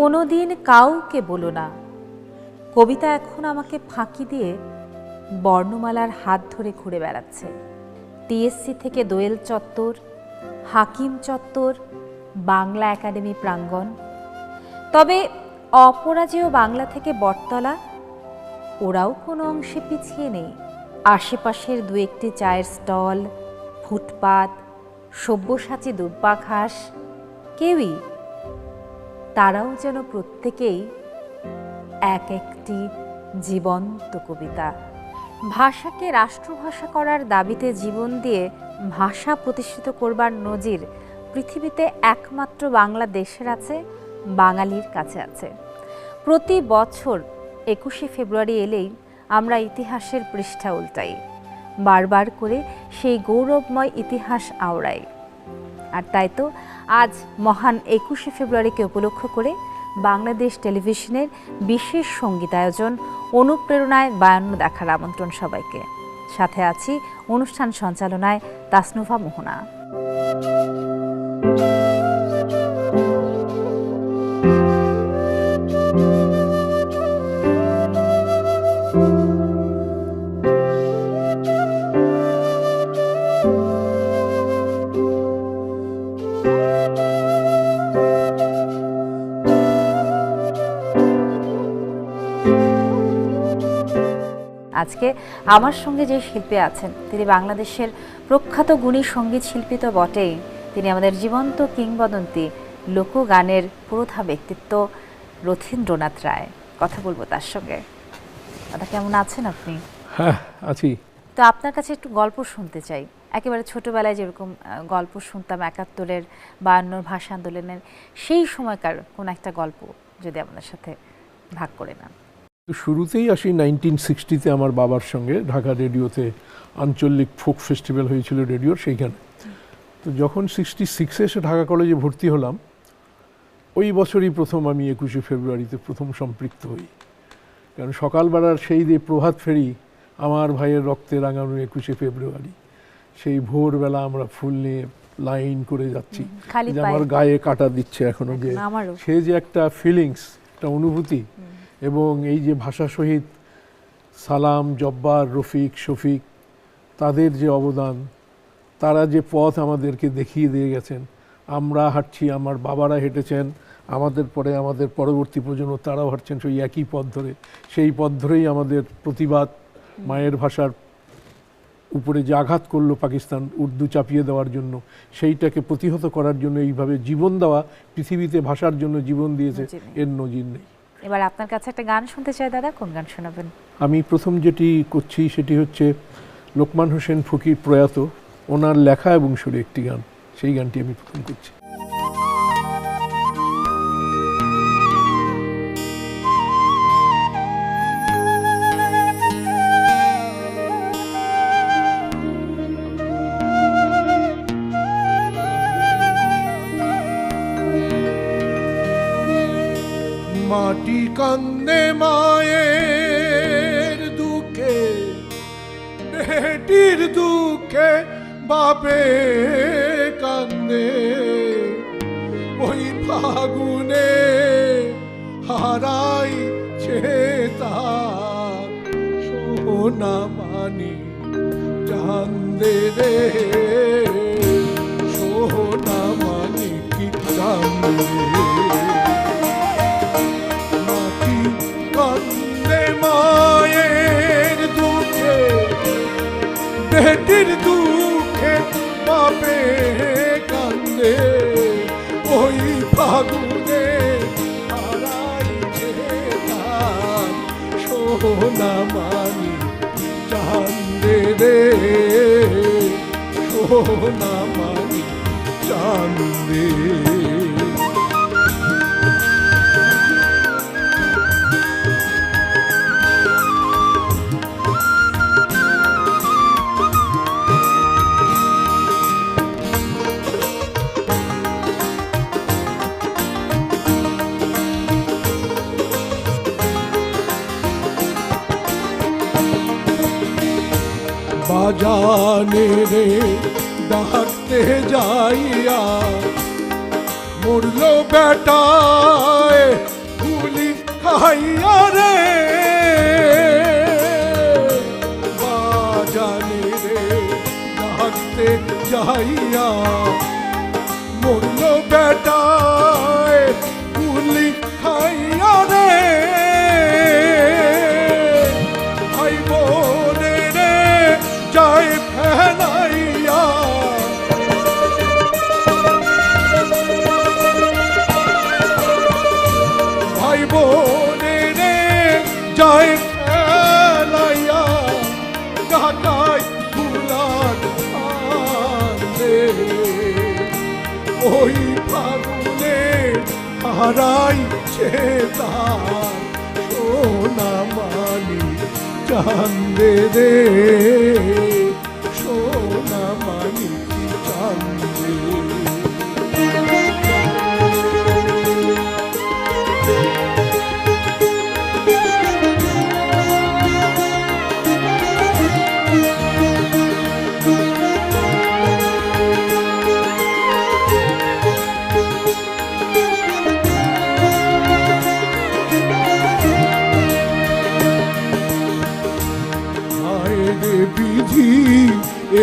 কোনোদিন কাউকে বলো না। কবিতা এখন আমাকে ফাঁকি দিয়ে বর্ণমালার হাত ধরে ঘুরে বেড়াচ্ছে। টিএসসি থেকে দোয়েল চত্বর, হাকিম চত্বর, বাংলা একাডেমি প্রাঙ্গণ, তবে অপরাজেয় বাংলা থেকে বটতলা, ওরাও কোনো অংশে পিছিয়ে নেই। আশেপাশের দু একটি চায়ের স্টল, ফুটপাত, সব্যসাচী দুর্বাঘাস, কেউই, তারাও যেন প্রত্যেকেই এক একটি জীবন্ত কবিতা। ভাষাকে রাষ্ট্রভাষা করার দাবিতে জীবন দিয়ে ভাষা প্রতিষ্ঠিত করবার নজির পৃথিবীতে একমাত্র বাংলাদেশের আছে, বাঙালির কাছে আছে। প্রতি বছর 21শে ফেব্রুয়ারি এলেই আমরা ইতিহাসের পৃষ্ঠা উল্টাই, বারবার করে সেই গৌরবময় ইতিহাস আওড়াই। আর তাই তো আজ মহান 21শে ফেব্রুয়ারিকে উপলক্ষ করে বাংলাদেশ টেলিভিশনের বিশেষ সঙ্গীতায়োজন অনুপ্রেরণায় 52 দেখার আমন্ত্রণ সবাইকে। সাথে আছি অনুষ্ঠান সঞ্চালনায় তাসনুভা মোহনা। আজকে আমার সঙ্গে যে শিল্পী আছেন তিনি বাংলাদেশের প্রখ্যাত গুণী সঙ্গীত শিল্পী তো বটেই, তিনি আমাদের জীবন্ত কিংবদন্তি লোকগানের পুরোধা ব্যক্তিত্ব রথীন্দ্রনাথ রায়। কথা বলবো তার সঙ্গে। দাদা কেমন আছেন আপনি? হ্যাঁ আছি। তো আপনার কাছে একটু গল্প শুনতে চাই, একেবারে ছোটবেলায় যেরকম গল্প শুনতাম 71-এর 52 ভাষা আন্দোলনের, সেই সময়কার কোন একটা গল্প যদি আপনার সাথে ভাগ করে নেন। শুরুতেই আসি 1960-তে আমার বাবার সঙ্গে ঢাকা রেডিওতে আঞ্চলিক ফোক ফেস্টিভ্যাল হয়েছিল রেডিওর, সেইখানে। তো যখন 66-এ এসে ঢাকা কলেজে ভর্তি হলাম, ওই বছরই প্রথম আমি 21শে ফেব্রুয়ারিতে প্রথম সম্পৃক্ত হই। কারণ সকালবেলার সেই যে প্রভাত ফেরি, আমার ভাইয়ের রক্তে রাঙানো 21শে ফেব্রুয়ারি, সেই ভোরবেলা আমরা ফুল নিয়ে লাইন করে যাচ্ছি, যে আমার গায়ে কাটা দিচ্ছে এখনো, যে সে যে একটা ফিলিংস, একটা অনুভূতি। এবং এই যে ভাষা শহীদ সালাম, জব্বার, রফিক, শফিক, তাদের যে অবদান, তারা যে পথ আমাদেরকে দেখিয়ে দিয়ে গেছেন, আমরা হাঁটছি, আমার বাবারা হেঁটেছেন, আমাদের পরে আমাদের পরবর্তী প্রজন্ম তারাও হাঁটছেন সেই একই পথ ধরে। সেই পথ ধরেই আমাদের প্রতিবাদ, মায়ের ভাষার উপরে যে আঘাত করলো পাকিস্তান উর্দু চাপিয়ে দেওয়ার জন্য, সেইটাকে প্রতিহত করার জন্য এইভাবে জীবন দেওয়া, পৃথিবীতে ভাষার জন্য জীবন দিয়েছে, এর নজির নেই। এবার আপনার কাছে একটা গান শুনতে চাই দাদা, কোন গান শোনাবেন? আমি প্রথম যেটি করছি সেটি হচ্ছে লোকমান হোসেন ফকির প্রয়াত, ওনার লেখা এবং সুরে একটি গান, সেই গানটি আমি প্রথম করছি। মাটি কান্দে মায়ের দুঃখে, বেটির দুঃখে বাপে কান্দে, ওই ফাগুনে হারাই তার সোনা মানি চান্দে রে, সোনা মানি কি চান্দে। মায়ের দুঃখে, বেটির দুঃখে বাপে কান্দে, ওই ফাগুনে হারাইছে তার সোনা মানি চান্দে রে, সোনা মানি চান্দে। বাজানে রে ডাকতে যাইয়া মরলো বেটায় চাইয়া রে বাজানে রে ডাকতে যাইয়া মরল বেটায় গুলি খাইয়া রে ভাই বোনে রে যায় ফেলাইয়া ভাই বোনে রে যায় ফেলাইয়া ঢাকায় ফুলার আনে ওই ফাগুনে হারাইছে তার সোনা মানি চান্দে রে সোনা মানি চান্দে বিধি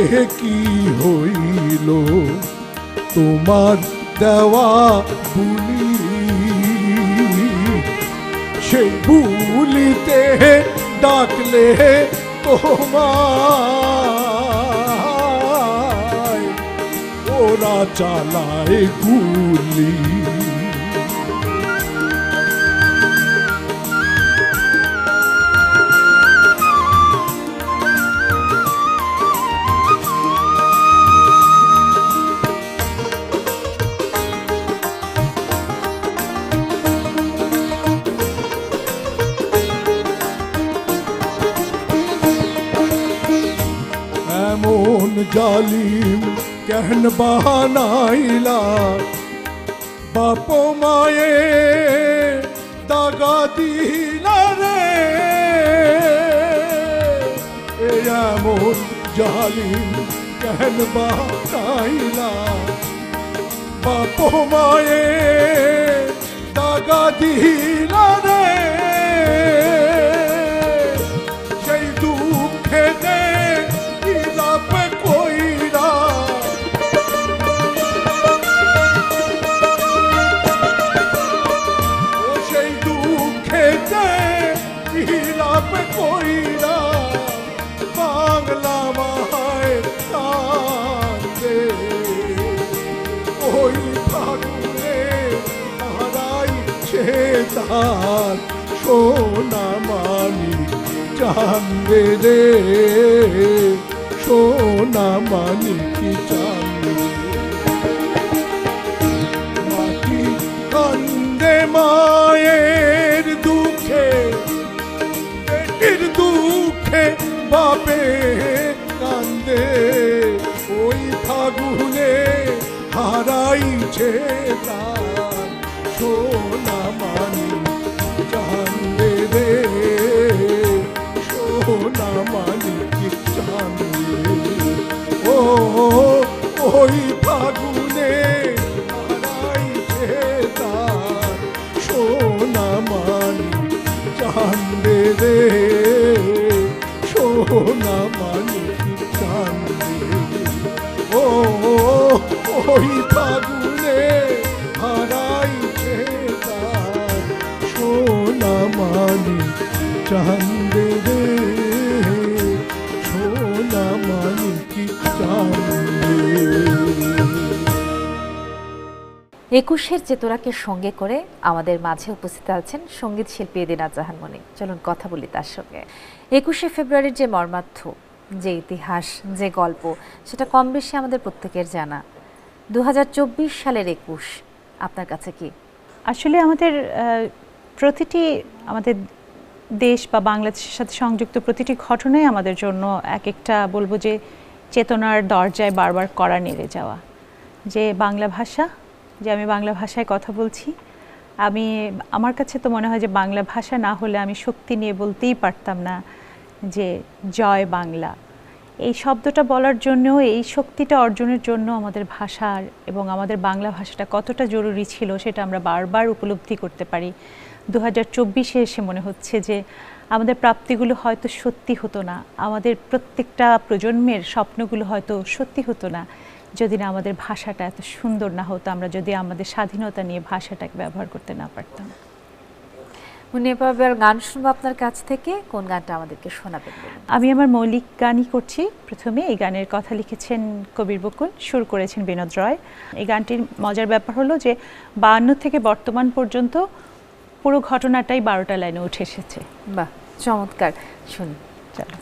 এ কি হইল তোমার দেওয়া বুলি সেই বুলিতে ডাকলে তোমায় ওরা চালায় গুলি এমন জালিম কেন বানাইলা বাপ মায়ে দাগা দিলা রে এমন জালিম কেন বানাইলা বাপ মায়ে দাগা দিলা রে সেই দুঃখেতে বাংলা মায়ের কান্দে ওই ফাগুনে হারাইছে তার সোনা মানি চান্দে রে সোনা মানি কি চান্দে মাটি কান্দে মায়ের দুঃখে পেটের দুঃখে বাপে কান্দে ওই ফাগুনে হারাইছে তার সোনা মানি চান্দে রে সোনা মানি কি চান্দে ও ওই ফাগুনে হারাইছে তার সোনা মানি চান্দে রে সোনা মানি চান্দে ও ওই ফাগুনে হারাইছে তার সোনা মানি চান্দে রে সোনা মানি চান্দে। একুশের চেতনাকে সঙ্গে করে আমাদের মাঝে উপস্থিত আছেন সঙ্গীত শিল্পী এদিনাত জাহান মনি। চলুন কথা বলি তার সঙ্গে। 21শে ফেব্রুয়ারির যে মর্মার্থ, যে ইতিহাস, যে গল্প, সেটা কম বেশি আমাদের প্রত্যেকের জানা। 2024 সালের 21 আপনার কাছে কি? আসলে আমাদের প্রতিটি আমাদের দেশ বা বাংলাদেশের সাথে সংযুক্ত প্রতিটি ঘটনাই আমাদের জন্য এক একটা বলবো যে চেতনার দরজায় বারবার কড়া নেড়ে যাওয়া। যে বাংলা ভাষা, যে আমি বাংলা ভাষায় কথা বলছি, আমার কাছে তো মনে হয় যে বাংলা ভাষা না হলে আমি শক্তি নিয়ে বলতেই পারতাম না যে জয় বাংলা। এই শব্দটা বলার জন্য, এই শক্তিটা অর্জনের জন্য আমাদের ভাষার এবং আমাদের বাংলা ভাষাটা কতটা জরুরি ছিল সেটা আমরা বারবার উপলব্ধি করতে পারি 2024-এ এসে মনে হচ্ছে যে আমাদের প্রাপ্তিগুলো হয়তো সত্যি হতো না, আমাদের প্রত্যেকটা প্রজন্মের স্বপ্নগুলো হয়তো সত্যি হতো না যদি না আমাদের ভাষাটা এত সুন্দর না হতো, আমরা যদি আমাদের স্বাধীনতা নিয়ে ভাষাটাকে ব্যবহার করতে না পারতাম। মুন্নি আপা, এবার গান শুনবো আপনার কাছ থেকে। কোন গানটা আমাদেরকে শোনাবেন বলুন? আমি আমার মৌলিক গানই করছি। প্রথমে এই গানের কথা লিখেছেন কবির বকুল, সুর করেছেন বিনোদ রয়। এই গানটির মজার ব্যাপার হলো যে 52 থেকে বর্তমান পর্যন্ত পুরো ঘটনাটাই 12টা লাইনে উঠে এসেছে। বাহ, চমৎকার, শুনি। চলো।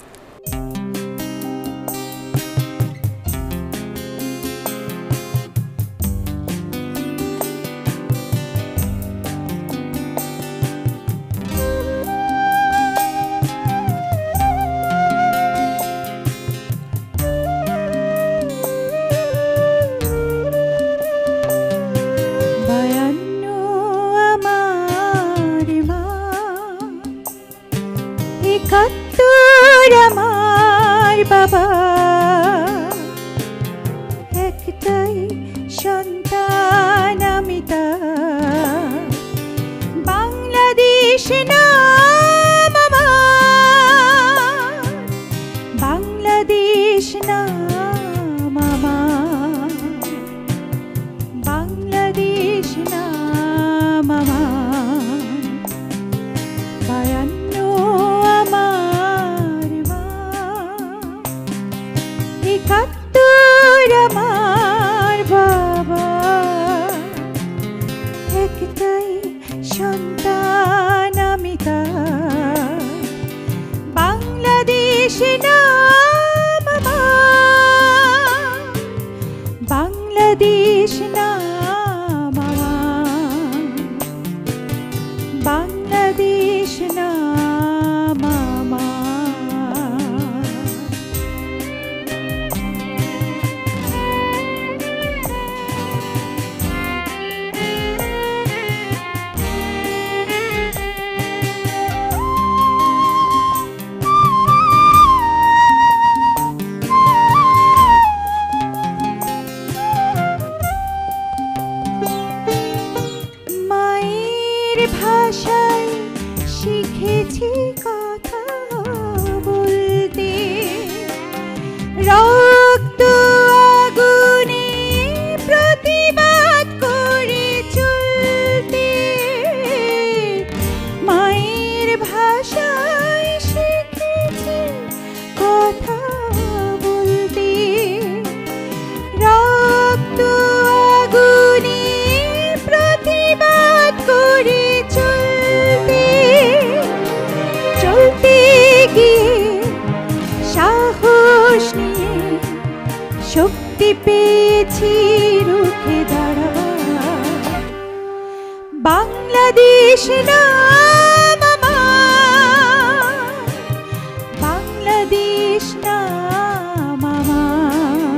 আমার বাবা একটাই সন্তান আমি তার, বাংলাদেশ নাম আমার, বাংলাদেশ নাম আমার, বাংলাদেশ নাম আমার। 71 আমার বাবা একটাই সন্তান আমি তার, বাংলাদেশ নাম আমার, বাংলাদেশ নাম আমার, বাংলাদেশ নাম আমার। ভাষায় শিখেছি কথা বলতে, রক্ত আগুনে প্রতিবাদ করে চলতে, মায়ের ভাষায় শিখেছি কথা বলতে, রক্ত আগুনে প্রতিবাদ করে চলতে গিয়ে সাহস নিয়ে শক্তি পেয়েছি রুখে দাঁড়াবার, বাংলাদেশ নাম আমার, বাংলাদেশ নাম আমার,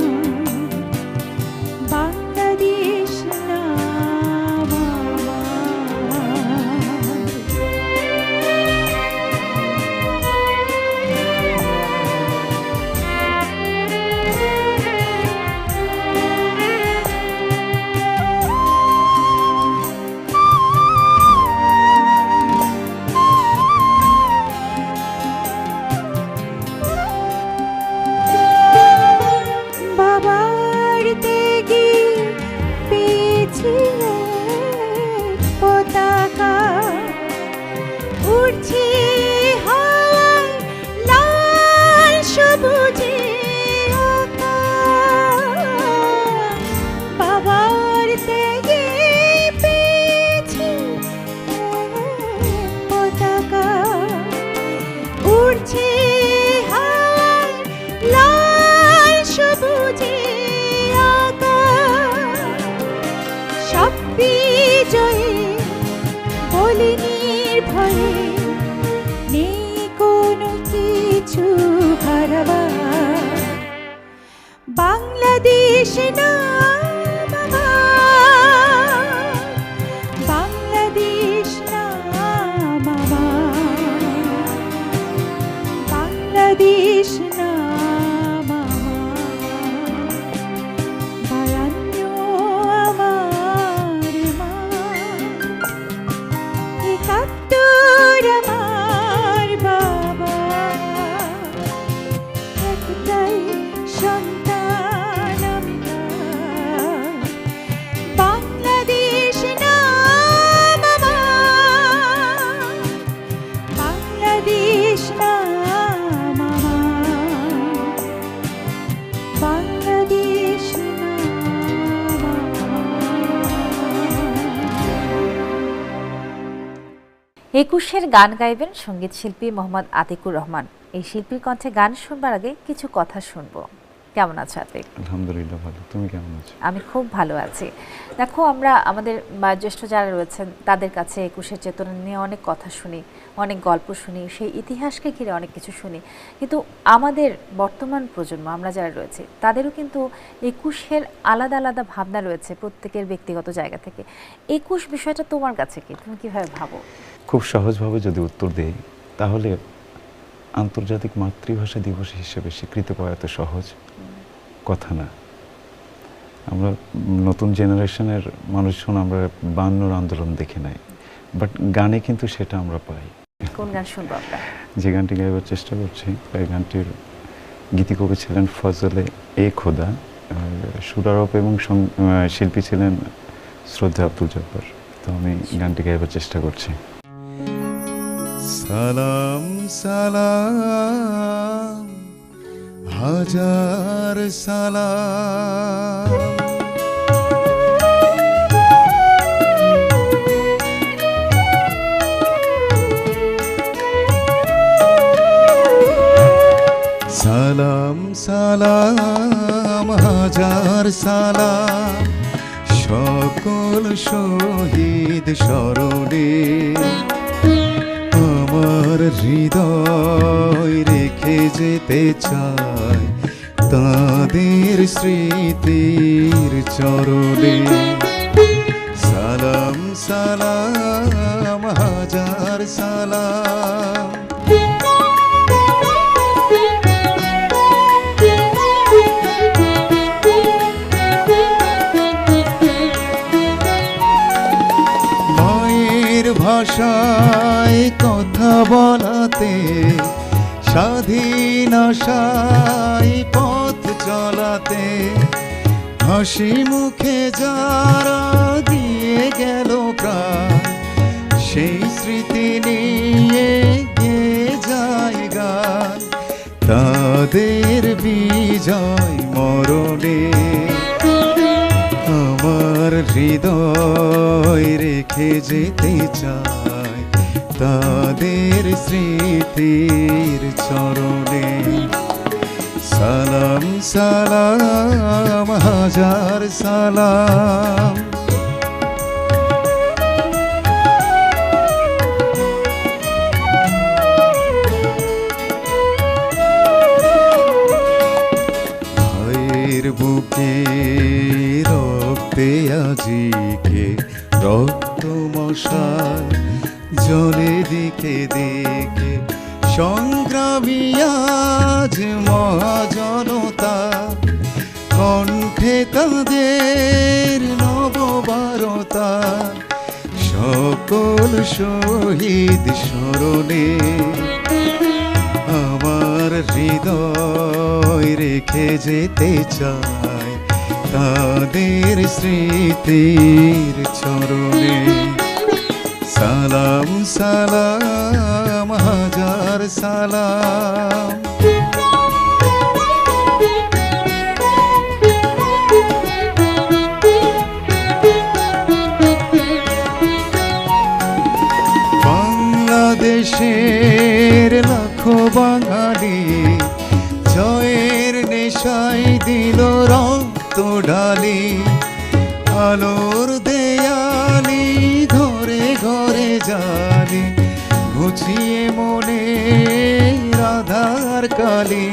বাংলাদেশ নাম আমার। বাবার ত্যাগে পেয়েছি পতাকা, উড়ছে হাওয়ায় লাল সবুজে আঁকা, বাবার ত্যাগে পেয়েছি পতাকা, উড়ছে হাওয়ায় লাল সবুজে আঁকা, সব বিজয়ে বলি নির্ভয়ে নেই কোনো কিছু হারাবার, বাংলাদেশ নাম আমার, বাংলাদেশ নাম আমার, বাংলাদেশ নাম আমার। 52 আমার মা, 71 একুশের গান গাইবেন সঙ্গীত শিল্পী মোহাম্মদ আতিকুর রহমান। এই শিল্পীর কণ্ঠে গান শুনবার আগে কিছু কথা শুনবো। কেমন আছো আতিক? আলহামদুলিল্লাহ ভালো, তুমি কেমন আছো? আমি খুব ভালো আছি। দেখো, আমরা আমাদের জ্যেষ্ঠ যারা রয়েছেন তাদের কাছে একুশের চেতনা নিয়ে অনেক কথা শুনি, অনেক গল্প শুনি, সেই ইতিহাসকে ঘিরে অনেক কিছু শুনি, কিন্তু আমাদের বর্তমান প্রজন্ম আমরা যারা রয়েছে তাদেরও কিন্তু একুশের আলাদা আলাদা ভাবনা রয়েছে প্রত্যেকের ব্যক্তিগত জায়গা থেকে। একুশ বিষয়টা তোমার কাছে কি, তুমি কিভাবে ভাবো? খুব সহজভাবে যদি উত্তর দেই তাহলে আন্তর্জাতিক মাতৃভাষা দিবস হিসেবে স্বীকৃতি পাওয়া এত সহজ কথা না। আমরা নতুন জেনারেশনের মানুষজন আমরা 52 আন্দোলন দেখে নাই, বাট গানে কিন্তু সেটা আমরা পাই। কোন গান শুনবো আমরা? যে গানটি গাইবার চেষ্টা করছি, এই গানটির গীতিকবি ছিলেন ফজলে এ খোদা, সুরারোপ এবং শিল্পী ছিলেন শ্রদ্ধা আব্দুল জব্বার। তো আমি গানটি গাইবার চেষ্টা করছি। সালাম সালাম হাজার সালাম, সালাম সালাম হাজার সালাম সকল শহীদ স্মরণে, আমার হৃদয় রেখে যেতে চাই তাদের স্মৃতির চরণে। সালাম সালাম হাজার সালাম। মায়ের ভাষায় কথা বলাতে, স্বাধীন আশায় পথ চলাতে, হাসি মুখে যারা দিয়ে গেল প্রাণ, সেই স্মৃতি নিয়ে গেয়ে যায় গান তাদের বিজয় মরণে। আমার হৃদয় রেখে যেতে চাই তাদের স্মৃতির চরণে। সালাম সালাম হাজার সালাম। ভাইয়ের বুকে রক্তে আজিকে রক্ত মশাল, জলে দিকে দিকে সংগ্রামী আজ মহাজনতা, কণ্ঠে তাদের নববারতা, সকল শহীদ স্মরণে। আমার হৃদয় রেখে যেতে চাই তাদের স্মৃতির চরণে। সালাম সালাম হাজার সালাম। বাংলাদেশের লাখো বাঙালি জয়ের নেশায় দিল রক্ত ঢালি, আলোর দেয়ালি ঘরে ঘরে জালি, ঘুচিয়ে মনে রাধার কালি,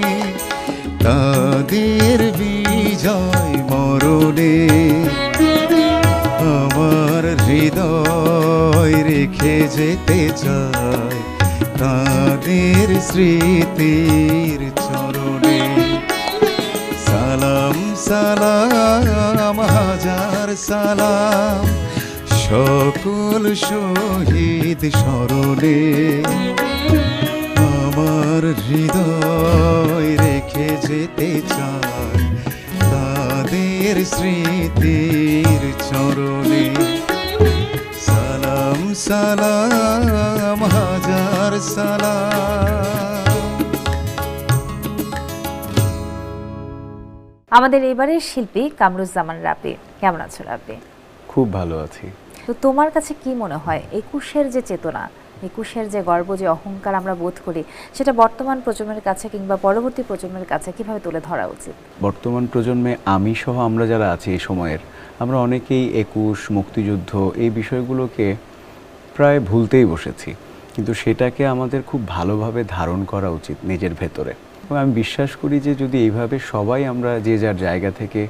তাদের বিজয় মরণে। আমার হৃদয় রেখে যেতে চাই তাদের স্মৃতির চরণে। সালাম সালাম হাজার সালাম সকল শহীদ স্মরণে। আমার হৃদয় রেখে যেতে চাই তাদের স্মৃতির চরণে। সালাম সালাম হাজার সালাম। আমাদের এবারের শিল্পী কামরুজ্জামান রাব্বি। কেমন আছো রাব্বি? খুব ভালো আছি। তো তোমার কাছে কি মনে হয় একুশের যে চেতনা একুশের যে গর্ব, যে অহংকার আমরা বোধ করি, সেটা বর্তমান প্রজন্মের কাছে কিংবা পরবর্তী প্রজন্মের কাছে কিভাবে তুলে ধরা উচিত? বর্তমান প্রজন্মে আমি সহ আমরা যারা আছি এই সময়ের, আমরা অনেকেই 21 মুক্তিযুদ্ধ এই বিষয়গুলোকে প্রায় ভুলতেই বসেছি, কিন্তু সেটাকে আমাদের খুব ভালোভাবে ধারণ করা উচিত নিজের ভেতরে। এবং আমি বিশ্বাস করি যে যদি এইভাবে সবাই আমরা যে যার জায়গা থেকে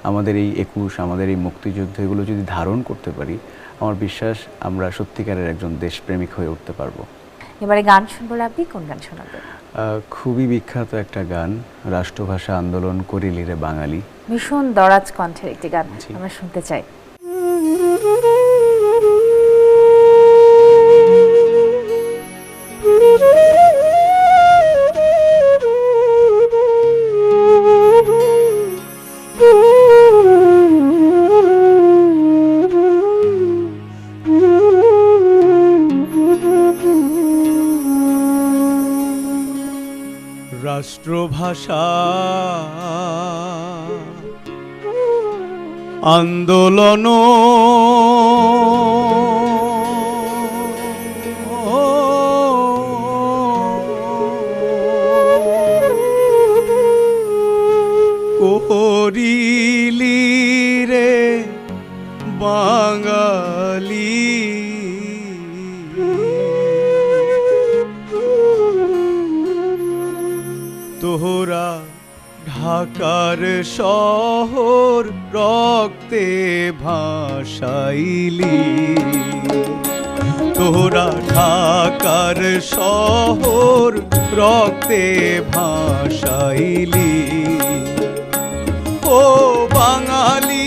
আমাদের এই 21, আমাদের এই মুক্তিযুদ্ধ এগুলো যদি ধারণ করতে পারি, আমার বিশ্বাস আমরা সত্যিকারের একজন দেশপ্রেমিক হয়ে উঠতে পারবো। এবারে গান শুনবো, আপনি কোন গান শোনাবেন? খুবই বিখ্যাত একটা গান, রাষ্ট্রভাষা আন্দোলন করিলি রে বাঙালি। ভীষণ দরাজ কণ্ঠের একটি গান জি। আমরা শুনতে চাই। রাষ্ট্রভাষা আন্দোলন করিলি রে বাঙালি, তোরা ঢাকার শহর রক্তে ভাসাইলি, তোরা ঢাকার শহর রক্তে ভাসাইলি। ও বাঙালি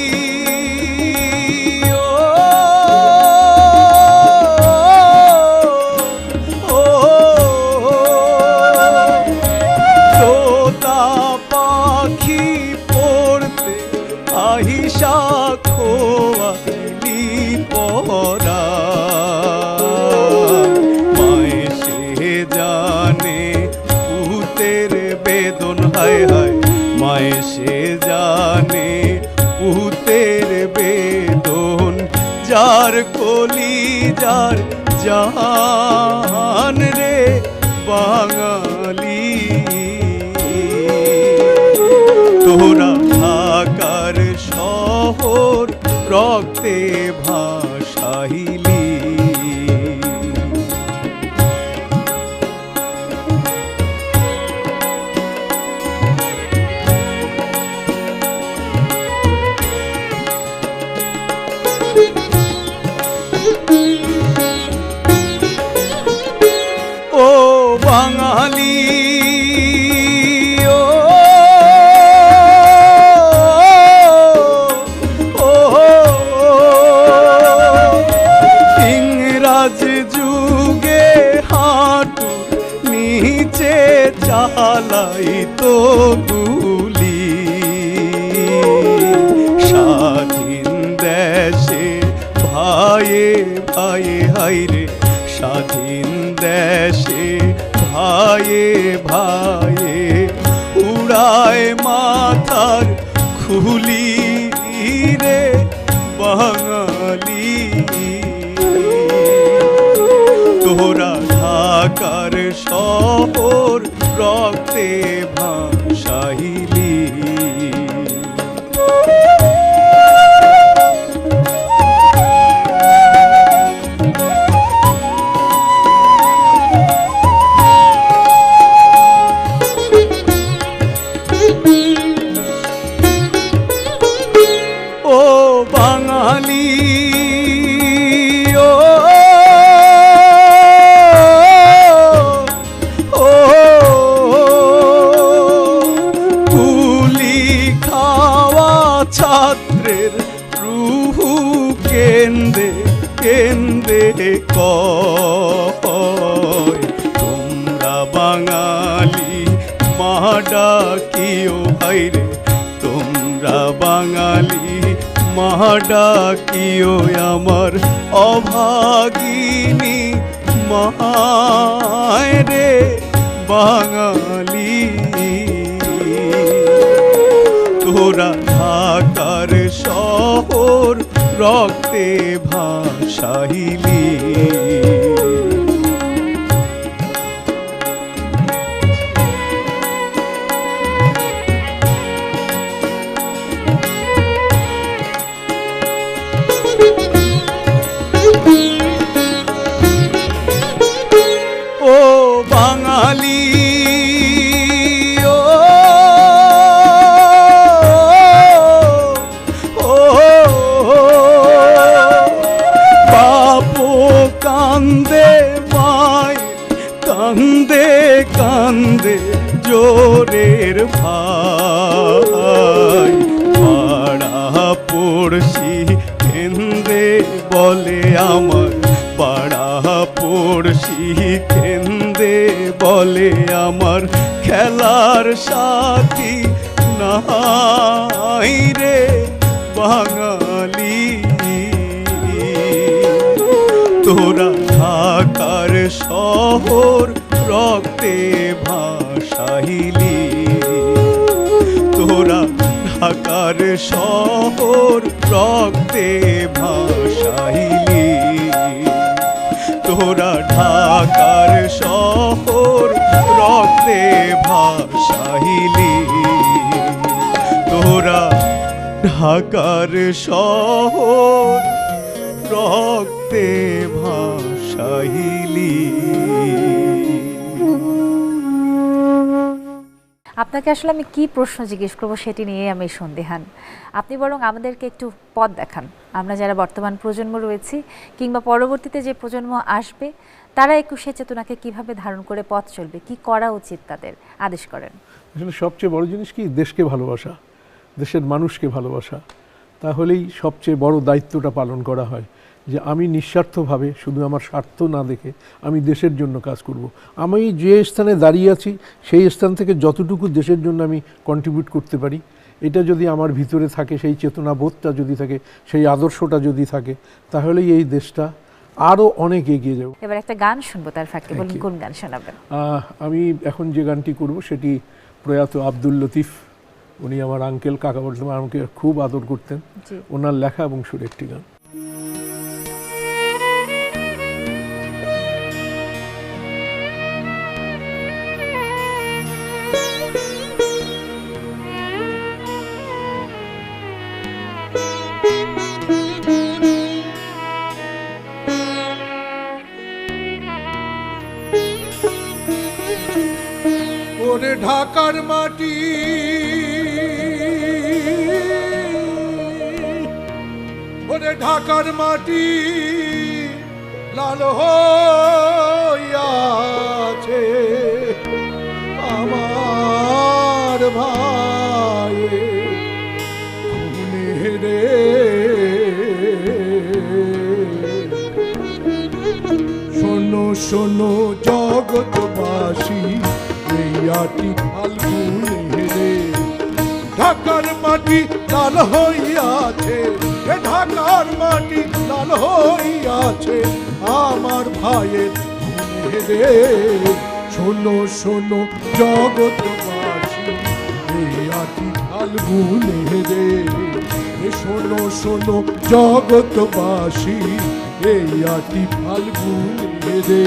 আহিসা খোয়ালি পরা, মায়ে সে জানে পুতের বেদন, হায় হায় মায়ে সে জানে পুতের বেদন, যার কলি যার জান রে বাঙালি। তোরা ঢাকার শহর রক্তে ভাসাইলি, ও বাঙালি যুগে হাঁটু নিচে চালাই তো গুলি, স্বাধীন দেশে ভাইয়ে ভাইয়ে হাইরে, স্বাধীন দেশে ভাইয়ে ভাইয়ে উড়ায় মাথার খুলি রে বাঙালি। তোরা ঢাকার শহর রক্তে ভাসাইলি, ও বাঙালি ছাত্রের রুহু কেন্দে কেন্দে কয়, তোমরা বাঙালি মা ডাকিও হাইরে, তোমরা বাঙালি মা ডাকিও আমার অভাগিনী মায় রে বাঙালি। তোরা ঢাকার শহর রক্তে ভাসাইলি, সাথী নাই রে বাঙালি। তোরা ঢাকার শহর রক্তে ভাসাইলি, তোরা ঢাকার শহর রক্তে ভাসাইলি, তোরা ঢাকার শহর রক্তে ভাসাইলি, তোরা ঢাকার শহর রক্তে ভাসাইলি। আপনাকে আসলে আমি কি প্রশ্ন জিজ্ঞেস করবো সেটি নিয়ে আমি সন্দেহান। আপনি বরং আমাদেরকে একটু পথ দেখান, আমরা যারা বর্তমান প্রজন্ম রয়েছি কিংবা পরবর্তীতে যে প্রজন্ম আসবে তারা একুশে চেতনাকে কিভাবে ধারণ করে পথ চলবে, কি করা উচিত তাদের আদেশ করেন। আসলে সবচেয়ে বড় জিনিস কি, দেশকে ভালোবাসা, দেশের মানুষকে ভালোবাসা। তাহলেই সবচেয়ে বড় দায়িত্বটা পালন করা হয়, যে আমি নিঃস্বার্থভাবে শুধু আমার স্বার্থ না দেখে আমি দেশের জন্য কাজ করব। আমি যে স্থানে দাঁড়িয়ে আছি সেই স্থান থেকে যতটুকু দেশের জন্য আমি কন্ট্রিবিউট করতে পারি, এটা যদি আমার ভিতরে থাকে, সেই চেতনাবোধটা যদি থাকে, সেই আদর্শটা যদি থাকে, তাহলেই এই দেশটা আরও অনেক এগিয়ে যাবে। এবার একটা গান শুনবো, তার ফাঁকে বলুন কোন গান শোনাবেন? আমি এখন যে গানটি করব সেটি প্রয়াত আব্দুল লতিফ, উনি আমার আঙ্কেল, কাকা বলতেন, আমাকে খুব আদর করতেন, ওনার লেখা এবং সুর একটি গান। ওরে ঢাকার মাটি, ওরে ঢাকার মাটি লাল হইয়াছে আমার ভাই খুনে রে। শোনো শোনো জগৎবাসী, এই আটি ফাল্গুনে রে, ঢাকার মাটি লাল হইয়াছে, ঢাকার মাটি লাল হইয়াছে আমার ভাইয়ের খুনে রে। শোনো শোনো জগৎবাসী, এই আটি ফাল্গুনে রে, শোনো শোনো জগৎবাসী, এই আটি ফাল্গুনে রে।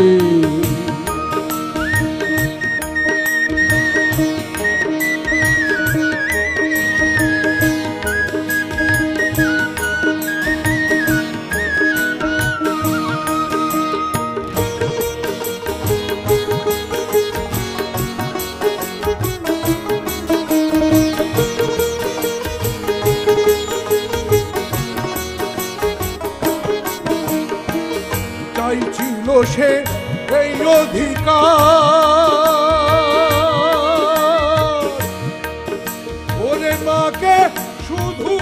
চাইছিল সে এই অধিকার, ওরে মাকে শুধু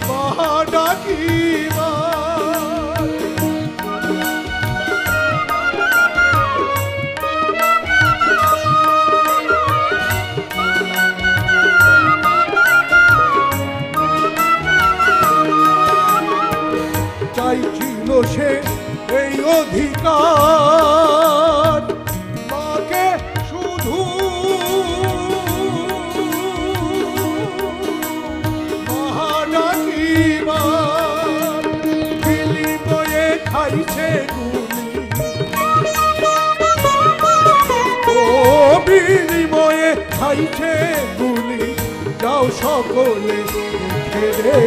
মা ডাকিবার। চাইছিল সে এই অধিকার, মাকে শুধু মা ডাকিবার। বিনিময়ে খাইছে গুলি, ও বিনিময়ে খাইছে গুলি, যাও সকলে দেখে রে।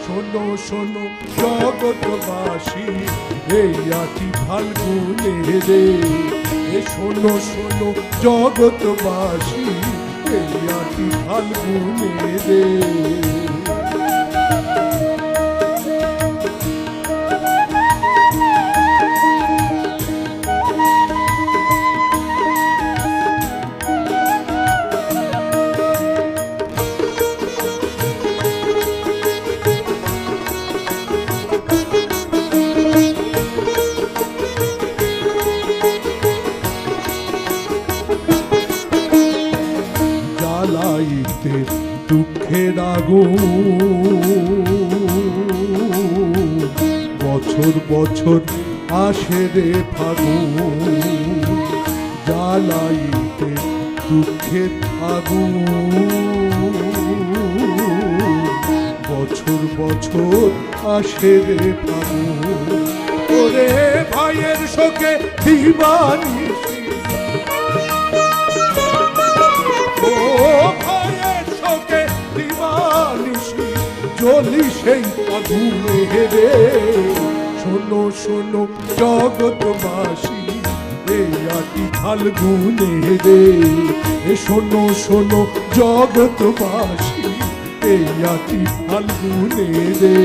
শোনো শোনো জগৎবাসী, এই আটি ফাল্গুনে রে, শোনো শোনো জগৎবাসী, এই আটি ফাল্গুনে রে। জ্বালাইতে দুঃখের আগুন বছর বছর আসে রে ফাগুন জ্বালাইতে দুঃখের আগুন বছর বছর আসে রে ফাগুন ওরে ভাইয়ের শোকে দিবানিশি ও ভাইয়ের শোকে দিবানিশি জ্বলি সেই আগুনে রে শোনো শোনো জগৎবাসী এই আটি ফাল্গুনে রে শোনো শোনো জগৎবাসী এই আটি ফাল্গুনে রে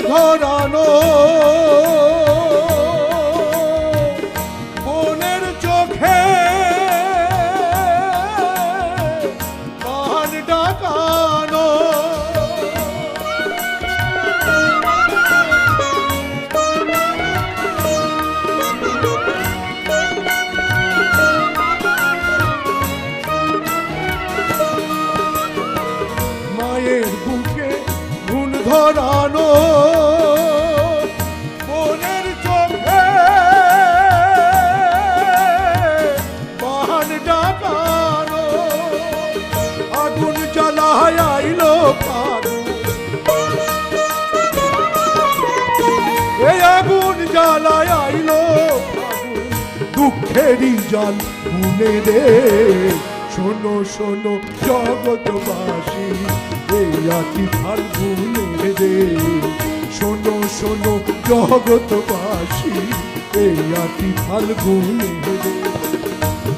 ধরানো মনের চোখে কান ডাকানো মায়ের বুকে ঘুণ ধরানো মনের চোখে বাহান ডাকানো আগুন জ্বালায় আইলো ফাগুন এই আগুন জ্বালায় আইলো ফাগুন দুঃখেরই জল ভুলে রে শোনো শোনো জগৎবাসী এই আটি ফাল্গুনে রে শোনো শোনো জগৎবাসী এই আটি ফাল্গুনে রে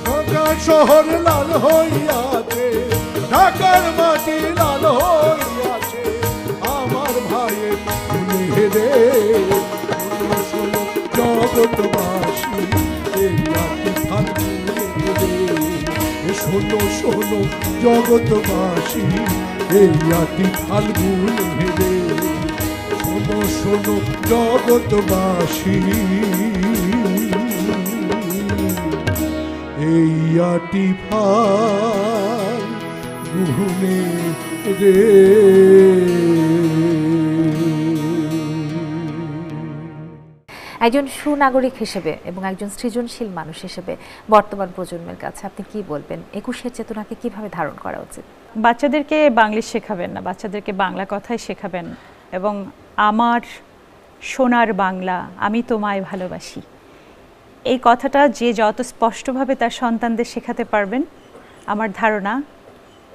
ঢাকা শহর লাল হইয়াছে ঢাকার মাটি লাল হইয়াছে আমার ভাইয়ের ফুলে রে শোনো শোনো জগৎবাসী এই আটি ফাল্গুনে রে শোনো শোনো জগৎবাসী এই আটি ফাল্গুনে রে শোনো শোনো জগৎবাসী এই আটি ফাল্গুনে রে একজন সুনাগরিক হিসেবে এবং একজন সৃজনশীল মানুষ হিসেবে বর্তমান প্রজন্মের কাছে আপনি কি বলবেন ২১-এর চেতনাকে কিভাবে ধারণ করা উচিত? বাচ্চাদেরকে বাংলিশ শেখাবেন না, বাচ্চাদেরকে বাংলা কথাই শেখাবেন এবং আমার সোনার বাংলা আমি তোমায় ভালোবাসি এই কথাটা যে যত স্পষ্টভাবে তার সন্তানদের শেখাতে পারবেন আমার ধারণা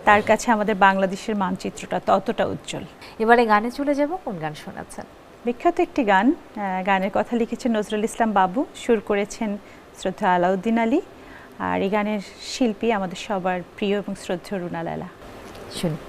তার কাছে আমাদের বাংলাদেশের মানচিত্রটা ততটা উজ্জ্বল। এবারে গানে চলে যাব, কোন গান শোনাচ্ছেন? বিখ্যাত একটি গান, গানের কথা লিখেছেন নজরুল ইসলাম বাবু, সুর করেছেন শ্রদ্ধা আলাউদ্দিন আলী, আর এই গানের শিল্পী আমাদের সবার প্রিয় এবং শ্রদ্ধেয় রুনা লায়লা। শুনি।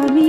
আমি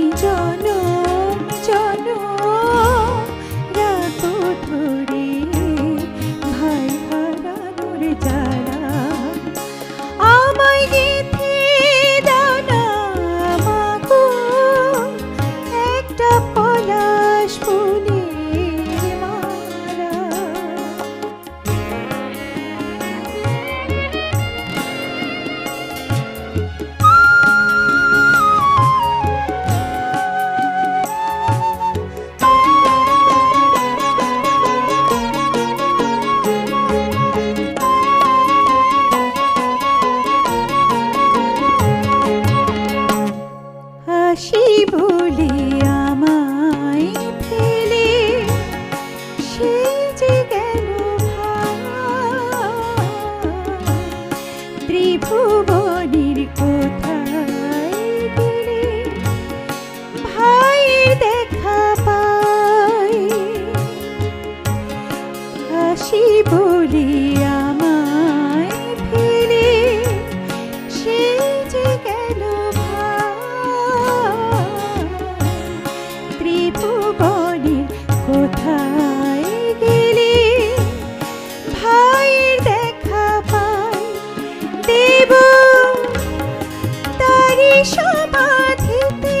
সমাধিতে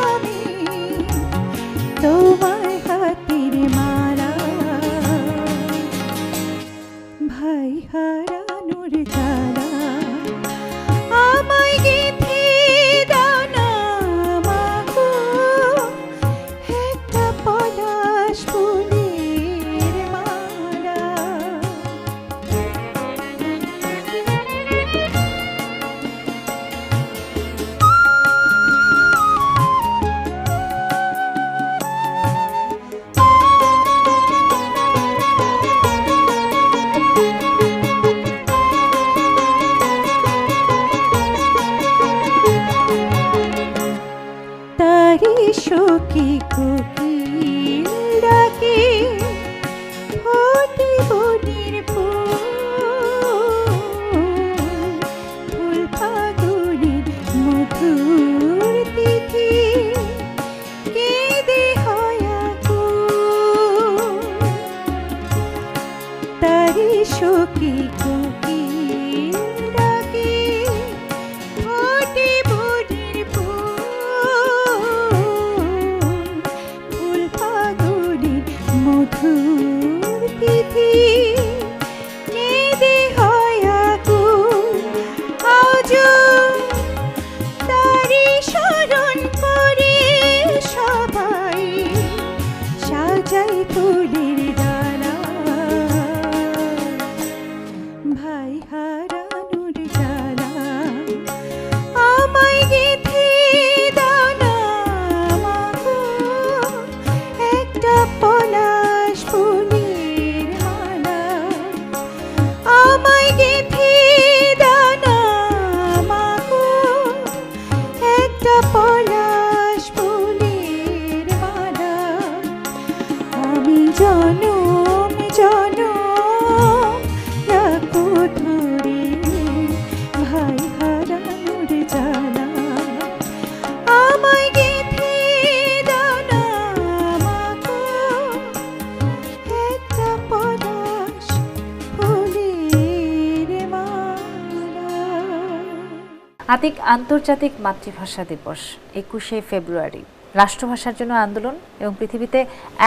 আমি তোমার হাতের মালা, ভাই হারানোর জ্বালা আমায় গেঁথে দাও না মাগো, একটা পলাশ ফুলের মালা। তারি সখী কোকিল ডাকে ফোটে বনের ফুল, ফুল ফাগুনের মধুর তিথি কেঁদে হয় আকুল। তারি সখী কোকিল ডাকে ফোটে বনের ফুল, ফুল ফাগুনের মধুর তিথি কেঁদে হয় আকুল। আজও তারি স্মরণ করে সবাই সাজাই ফুলের ডালা, ভাই হারানোর জ্বালা আমায় গেঁথে দাও না মাগো, একটা পলাশ ফুলের মালা। আমায় গেঁথে দাও না মাগো, একটা পলাশ ফুলের মালা। আমি জনম জনম রাখো ধরে ভাই হারানোর জ্বালা, আমায় গেঁথে দাও না মাগো, একটা পলাশ ফুলের মালা। আতিক, আন্তর্জাতিক মাতৃভাষা দিবস 21শে ফেব্রুয়ারি রাষ্ট্রভাষার জন্য আন্দোলন এবং পৃথিবীতে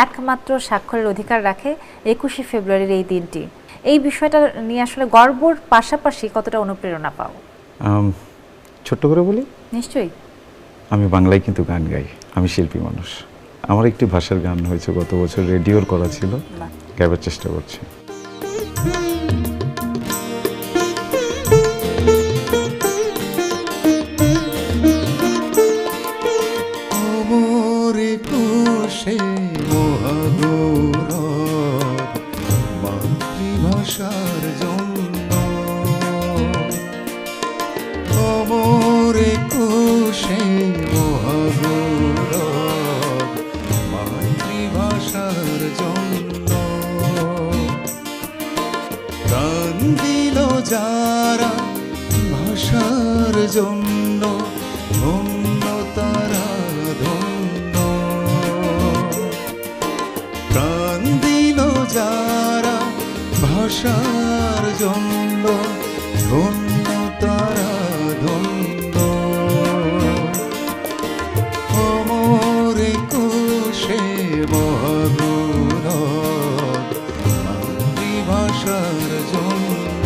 একমাত্র স্বাক্ষরের অধিকার রাখে 21শে ফেব্রুয়ারির এই দিনটি। এই বিষয়টা নিয়ে আসলে গর্বর পাশাপাশি কতটা অনুপ্রেরণা পাও? ছোট্ট করে বলি, নিশ্চয়ই। আমি বাংলায় কিন্তু গান গাই, আমি শিল্পী মানুষ। আমার একটি ভাষার গান হয়েছে গত বছর, রেডিওর করা ছিল, গাইবার চেষ্টা করছি। অমর কোষে মহাগৌরব মাতৃভাষার জন্য, অমর কোষে মহাগৌরব মাতৃভাষার জন্য। প্রাণ দিল যারা ভাষার জন্য, ধন্য তারা ধন্য। প্রাণ দিল যারা ভাষার জন্য, ধন্য তারা ধন্য। অমর কোষে মহাগৌরব মাতৃভাষার জন্য।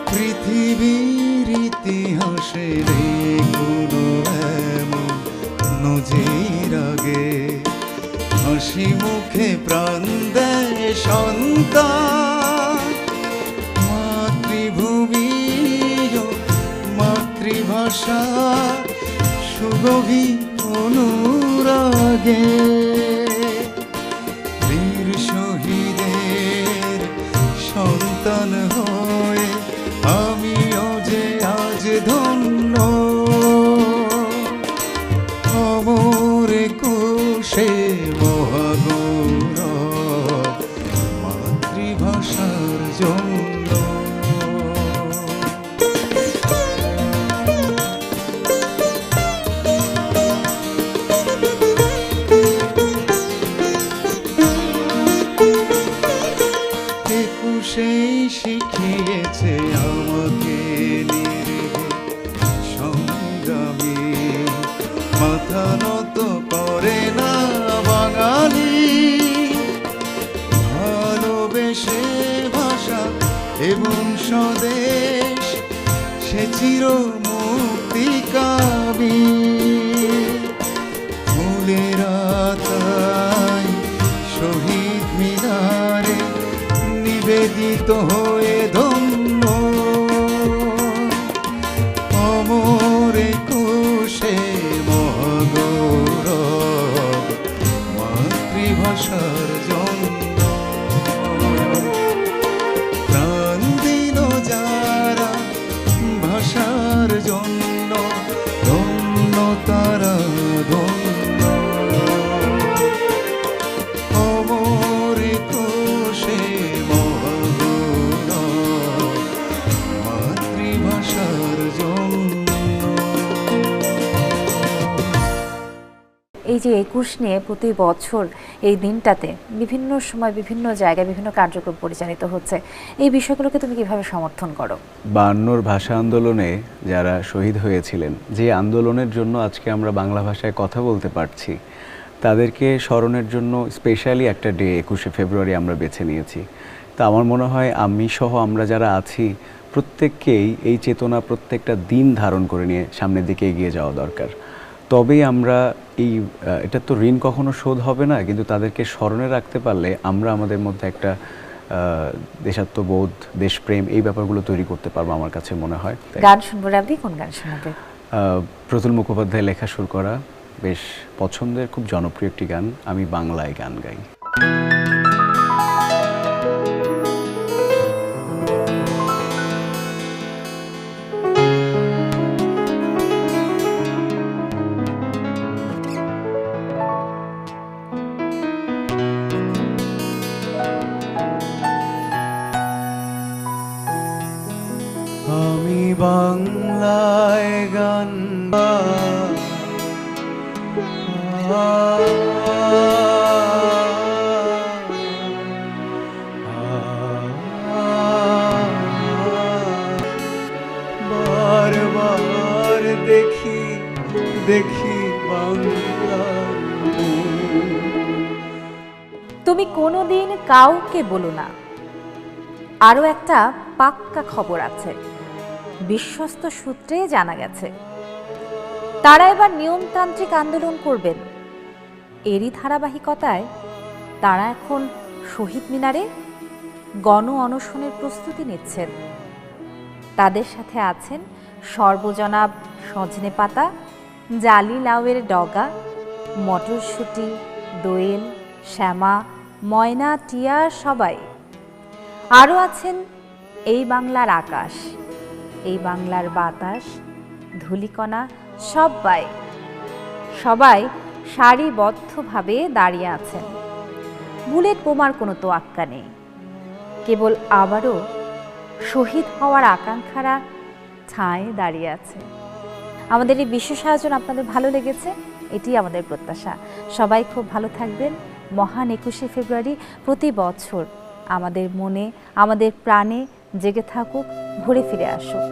পৃথিবীর ইতিহাসে কোনো এমন নজির আগে, হাসি মুখে প্রাণ দেয় সন্তান। মাতৃভূমি মাতৃভাষা সুগভীর অনুরাগে, বীর শহীদের সন্তান হয়ে আমিও যে আজ ধন্য। অমর কোষে মহাগৌরব মাতৃভাষার জন্য। চির মুক্তি কাবি ফুলেরা তাই শহীদ মিনারে নিবেদিত হয়ে ধন্য অমর একুশে মহাগৌরব মাতৃভাষার জন্য প্রাণ দিল যারা ভাষার জন্য ধন্য তারা ধন্য অমর একুশে মহাগৌরব মাতৃভাষার জন্য। এই যে ২১ নিয়ে প্রতি বছর এই দিনটাতে বিভিন্ন সময় বিভিন্ন জায়গায় বিভিন্ন কার্যক্রম পরিচালিত হচ্ছে, এই বিষয়গুলোকে তুমি কিভাবে সমর্থন করো? ৫২ ভাষা আন্দোলনে যারা শহীদ হয়েছিলেন, যে আন্দোলনের জন্য আজকে আমরা বাংলা ভাষায় কথা বলতে পারছি, তাদেরকে স্মরণের জন্য স্পেশালি একটা ডে ২১শে ফেব্রুয়ারি আমরা বেছে নিয়েছি। তা আমার মনে হয় আমি সহ আমরা যারা আছি প্রত্যেককেই এই চেতনা প্রত্যেকটা দিন ধারণ করে নিয়ে সামনের দিকে এগিয়ে যাওয়া দরকার। তবেই আমরা এটা তো ঋণ কখনো শোধ হবে না, কিন্তু তাদেরকে স্মরণে রাখতে পারলে আমরা আমাদের মধ্যে একটা দেশাত্মবোধ, দেশপ্রেম এই ব্যাপারগুলো তৈরি করতে পারবো আমার কাছে মনে হয়। গান শুনবো রাবি, কোন গান শোনাবে? প্রতুল মুখোপাধ্যায় লেখা সুর করা বেশ পছন্দের খুব জনপ্রিয় একটি গান, আমি বাংলায় গান গাই। আমি বাংলায় গান বারবার দেখি দেখি বাংলার তুমি কোনোদিন কাউকে বলো না। আরও একটা পাক্কা খবর আছে, বিশ্বস্ত সূত্রে জানা গেছে তারা এবার নিয়মতান্ত্রিক আন্দোলন করবেন। এরই ধারাবাহিকতায় তারা এখন শহীদ মিনারে গণ অনশনের প্রস্তুতি নিচ্ছেন। তাদের সাথে আছেন সর্বজনাব সজনে পাতা, জালি লাউয়ের ডগা, মটরশুঁটি, দোয়েল, শ্যামা, ময়না, টিয়া, সবাই। আরও আছেন এই বাংলার আকাশ, এই বাংলার বাতাস, ধূলিকণা, সবাই সবাই সারিবদ্ধভাবে দাঁড়িয়ে আছেন। বুলেট বোমার কোনো তোয়াক্কা নেই, কেবল আবারও শহীদ হওয়ার আকাঙ্ক্ষারা ছায়ে দাঁড়িয়ে আছে। আমাদের এই বিশেষ আয়োজন আপনাদের ভালো লেগেছে, এটি আমাদের প্রত্যাশা। সবাই খুব ভালো থাকবেন। মহান ২১শে ফেব্রুয়ারি প্রতি বছর আমাদের মনে, আমাদের প্রাণে জেগে থাকুক, ঘুরে ফিরে আসুক।